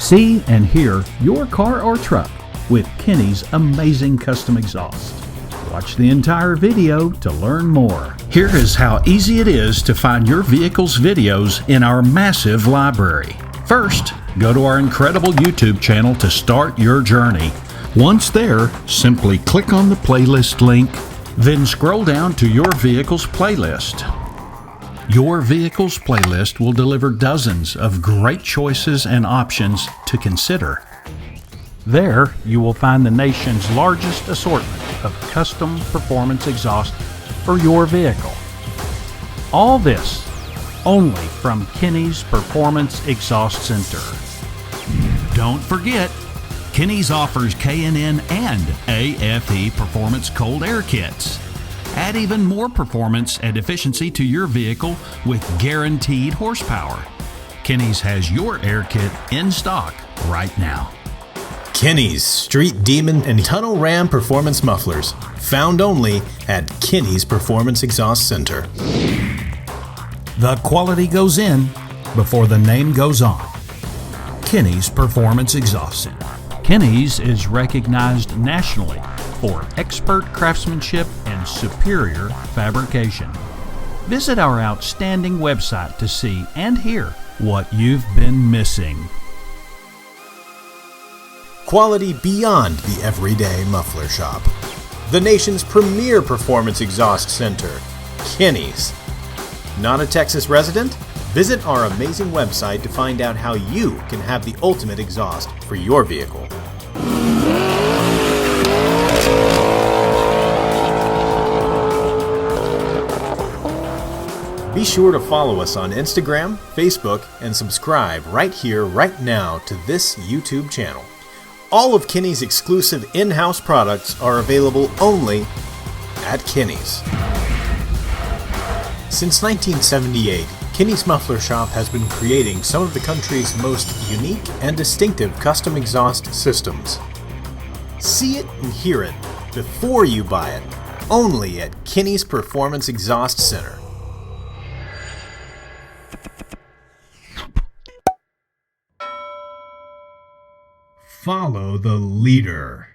See and hear your car or truck with Kinney's amazing custom exhaust. Watch the entire video to learn more. Here is how easy it is to find your vehicle's videos in our massive library. First, go to our incredible YouTube channel to start your journey. Once there, simply click on the playlist link, then scroll down to your vehicle's playlist. Your vehicle's playlist will deliver dozens of great choices and options to consider. There, you will find the nation's largest assortment of custom performance exhaust for your vehicle. All this only from Kinney's Performance Exhaust Center. Don't forget, Kinney's offers K&N and AFE Performance Cold Air Kits. Add even more performance and efficiency to your vehicle with guaranteed horsepower. Kinney's has your air kit in stock right now. Kinney's Street Demon and Tunnel Ram Performance Mufflers, found only at Kinney's Performance Exhaust Center. The quality goes in before the name goes on. Kinney's Performance Exhaust Center. Kinney's is recognized nationally for expert craftsmanship and superior fabrication. Visit our outstanding website to see and hear what you've been missing. Quality beyond the everyday muffler shop. The nation's premier performance exhaust center, Kinney's. Not a Texas resident? Visit our amazing website to find out how you can have the ultimate exhaust for your vehicle. Be sure to follow us on Instagram, Facebook, and subscribe right here, right now to this YouTube channel. All of Kinney's exclusive in-house products are available only at Kinney's. Since 1978, Kinney's Muffler Shop has been creating some of the country's most unique and distinctive custom exhaust systems. See it and hear it before you buy it, only at Kinney's Performance Exhaust Center. Follow the leader.